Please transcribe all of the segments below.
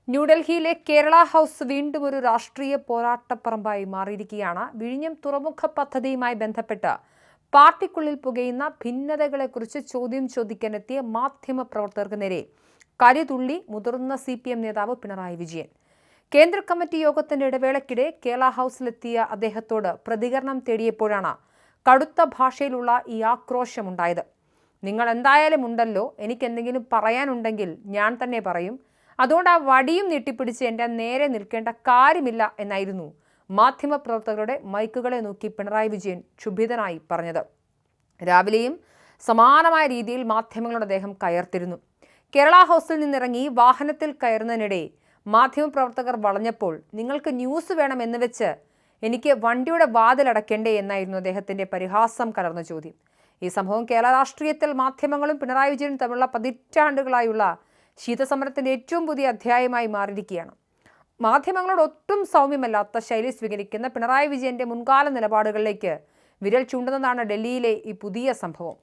ന്യൂഡൽഹിയിലെ കേരള ഹൗസ് വീണ്ടും ഒരു രാഷ്ട്രീയ പോരാട്ടപ്പറമ്പായി മാറിയിരിക്കുകയാണ്. വിഴിഞ്ഞം തുറമുഖ പദ്ധതിയുമായി ബന്ധപ്പെട്ട് പാർട്ടിക്കുള്ളിൽ പുകയുന്ന ഭിന്നതകളെക്കുറിച്ച് ചോദ്യം ചോദിക്കാനെത്തിയ മാധ്യമപ്രവർത്തകർക്ക് നേരെ കരിതുള്ളി മുതിർന്ന CPM നേതാവ് പിണറായി വിജയൻ. കേന്ദ്ര കമ്മിറ്റി യോഗത്തിന്റെ ഇടവേളയ്ക്കിടെ കേരള ഹൗസിലെത്തിയ അദ്ദേഹത്തോട് പ്രതികരണം തേടിയപ്പോഴാണ് കടുത്ത ഭാഷയിലുള്ള ഈ ആക്രോശമുണ്ടായത്. നിങ്ങൾ എന്തായാലും ഉണ്ടല്ലോ, എനിക്കെന്തെങ്കിലും പറയാനുണ്ടെങ്കിൽ ഞാൻ തന്നെ പറയും, അതുകൊണ്ട് ആ വടിയും നീട്ടിപ്പിടിച്ച് എൻ്റെ നേരെ നിൽക്കേണ്ട കാര്യമില്ല എന്നായിരുന്നു മാധ്യമപ്രവർത്തകരുടെ മൈക്കുകളെ നോക്കി പിണറായി വിജയൻ ക്ഷുഭിതനായി പറഞ്ഞത്. രാവിലെയും സമാനമായ രീതിയിൽ മാധ്യമങ്ങളോട് അദ്ദേഹം കയർത്തിരുന്നു. കേരള ഹൗസിൽ നിന്നിറങ്ങി വാഹനത്തിൽ കയറുന്നതിനിടെ മാധ്യമപ്രവർത്തകർ വളഞ്ഞപ്പോൾ നിങ്ങൾക്ക് ന്യൂസ് വേണമെന്ന് വെച്ച് എനിക്ക് വണ്ടിയുടെ വാതിലടക്കേണ്ടേ എന്നായിരുന്നു അദ്ദേഹത്തിൻ്റെ പരിഹാസം കലർന്ന ചോദ്യം. ഈ സംഭവം കേരള രാഷ്ട്രീയത്തിൽ മാധ്യമങ്ങളും പിണറായി വിജയനും തമ്മിലുള്ള പതിറ്റാണ്ടുകളായുള്ള ശീതസമരത്തിൻ്റെ ഏറ്റവും പുതിയ അധ്യായമായി മാറിയിരിക്കുകയാണ്. മാധ്യമങ്ങളോട് ഒട്ടും സൗമ്യമല്ലാത്ത ശൈലി സ്വീകരിക്കുന്ന പിണറായി വിജയൻ്റെ മുൻകാല നിലപാടുകളിലേക്ക് വിരൽ ചൂണ്ടുന്നതാണ് ഡൽഹിയിലെ ഈ പുതിയ സംഭവം.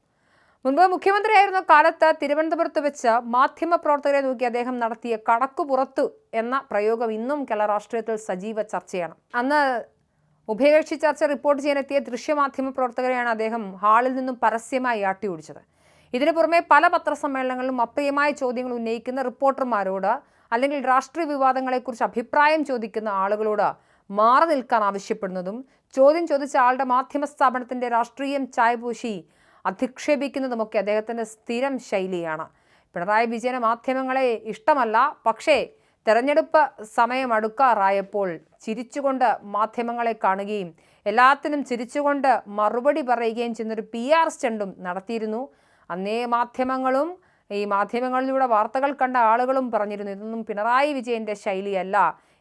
മുൻപ് മുഖ്യമന്ത്രിയായിരുന്ന കാലത്ത് തിരുവനന്തപുരത്ത് വെച്ച് മാധ്യമപ്രവർത്തകരെ നോക്കി അദ്ദേഹം നടത്തിയ കടക്കുപുറത്തു എന്ന പ്രയോഗം ഇന്നും കേരള രാഷ്ട്രീയത്തിൽ സജീവ ചർച്ചയാണ്. അന്ന് ഉഭയകക്ഷി ചർച്ച റിപ്പോർട്ട് ചെയ്യാനെത്തിയ ദൃശ്യമാധ്യമ പ്രവർത്തകരെയാണ് അദ്ദേഹം ഹാളിൽ നിന്നും പരസ്യമായി ആട്ടിയോടിച്ചത്. ഇതിനു പുറമെ പല പത്രസമ്മേളനങ്ങളിലും അപ്രിയമായ ചോദ്യങ്ങൾ ഉന്നയിക്കുന്ന റിപ്പോർട്ടർമാരോട് അല്ലെങ്കിൽ രാഷ്ട്രീയ വിവാദങ്ങളെക്കുറിച്ച് അഭിപ്രായം ചോദിക്കുന്ന ആളുകളോട് മാറി നിൽക്കാൻ ആവശ്യപ്പെടുന്നതും ചോദ്യം ചോദിച്ച ആളുടെ മാധ്യമ സ്ഥാപനത്തിൻ്റെ രാഷ്ട്രീയം ചായപൂശി അധിക്ഷേപിക്കുന്നതുമൊക്കെ അദ്ദേഹത്തിൻ്റെ സ്ഥിരം ശൈലിയാണ്. പിണറായി വിജയന് മാധ്യമങ്ങളെ ഇഷ്ടമല്ല, പക്ഷേ തെരഞ്ഞെടുപ്പ് സമയം അടുക്കാറായപ്പോൾ ചിരിച്ചുകൊണ്ട് മാധ്യമങ്ങളെ കാണുകയും എല്ലാത്തിനും ചിരിച്ചുകൊണ്ട് മറുപടി പറയുകയും ചെയ്യുന്നൊരു PR സ്റ്റണ്ടും നടത്തിയിരുന്നു. അന്നേ മാധ്യമങ്ങളും ഈ മാധ്യമങ്ങളിലൂടെ വാർത്തകൾ കണ്ട ആളുകളും പറഞ്ഞിരുന്നു, ഇതൊന്നും പിണറായി വിജയൻ്റെ ശൈലിയല്ല,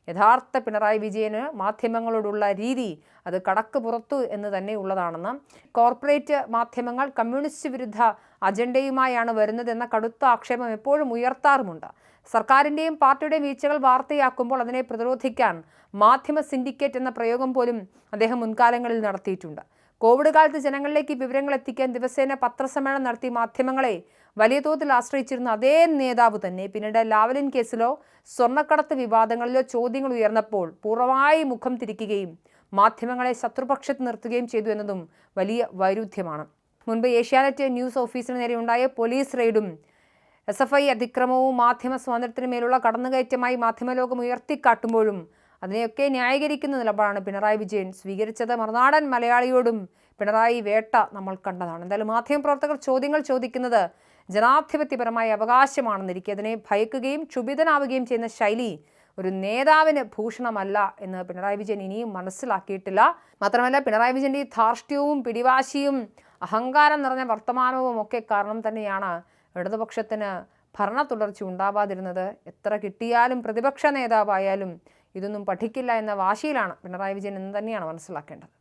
യഥാർത്ഥ പിണറായി വിജയന് മാധ്യമങ്ങളോടുള്ള രീതി അത് കടക്ക് പുറത്തു എന്ന് തന്നെ ഉള്ളതാണെന്ന്. കോർപ്പറേറ്റ് മാധ്യമങ്ങൾ കമ്മ്യൂണിസ്റ്റ് വിരുദ്ധ അജണ്ടയുമായാണ് വരുന്നതെന്ന കടുത്ത ആക്ഷേപം എപ്പോഴും ഉയർത്താറുമുണ്ട്. സർക്കാരിൻ്റെയും പാർട്ടിയുടെയും വീഴ്ചകൾ വാർത്തയാക്കുമ്പോൾ അതിനെ പ്രതിരോധിക്കാൻ മാധ്യമ സിൻഡിക്കേറ്റ് എന്ന പ്രയോഗം പോലും അദ്ദേഹം മുൻകാലങ്ങളിൽ നടത്തിയിട്ടുണ്ട്. കോവിഡ് കാലത്ത് ജനങ്ങളിലേക്ക് വിവരങ്ങൾ എത്തിക്കാൻ ദിവസേന പത്രസമ്മേളനം നടത്തി മാധ്യമങ്ങളെ വലിയ തോതിൽ ആശ്രയിച്ചിരുന്ന അതേ നേതാവ് തന്നെ പിന്നീട് ലാവ്ലിൻ കേസിലോ സ്വർണ്ണക്കടത്ത് വിവാദങ്ങളിലോ ചോദ്യങ്ങൾ ഉയർന്നപ്പോൾ പൂർണ്ണമായി മുഖം തിരിക്കുകയും മാധ്യമങ്ങളെ ശത്രുപക്ഷത്ത് നിർത്തുകയും ചെയ്തു എന്നതും വലിയ വൈരുദ്ധ്യമാണ്. മുൻപ് ഏഷ്യാനെറ്റ് ന്യൂസ് ഓഫീസിന് നേരെയുണ്ടായ പോലീസ് റെയ്ഡും SFI അതിക്രമവും മാധ്യമ സ്വാതന്ത്ര്യത്തിന് മേലുള്ള കടന്നുകയറ്റമായി മാധ്യമലോകം ഉയർത്തിക്കാട്ടുമ്പോഴും അതിനെയൊക്കെ ന്യായീകരിക്കുന്ന നിലപാടാണ് പിണറായി വിജയൻ സ്വീകരിച്ചത്. മറുനാടൻ മലയാളിയോടും പിണറായി വേട്ട നമ്മൾ കണ്ടതാണ്. എന്തായാലും മാധ്യമപ്രവർത്തകർ ചോദ്യങ്ങൾ ചോദിക്കുന്നത് ജനാധിപത്യപരമായ അവകാശമാണെന്നിരിക്കെ അതിനെ ഭയക്കുകയും ക്ഷുഭിതനാവുകയും ചെയ്യുന്ന ശൈലി ഒരു നേതാവിന് ഭൂഷണമല്ല എന്ന് പിണറായി വിജയൻ ഇനിയും മനസ്സിലാക്കിയിട്ടില്ല. മാത്രമല്ല, പിണറായി വിജയൻ്റെ ഈ ധാർഷ്ട്യവും പിടിവാശിയും അഹങ്കാരം നിറഞ്ഞ വർത്തമാനവും ഒക്കെ കാരണം തന്നെയാണ് ഇടതുപക്ഷത്തിന് ഭരണ തുടർച്ച ഉണ്ടാവാതിരുന്നത്. എത്ര കിട്ടിയാലും പ്രതിപക്ഷ നേതാവായാലും ഇതൊന്നും പഠിക്കില്ല എന്ന വാശിയിലാണ് പിണറായി വിജയൻ എന്ന് തന്നെയാണ് മനസ്സിലാക്കേണ്ടത്.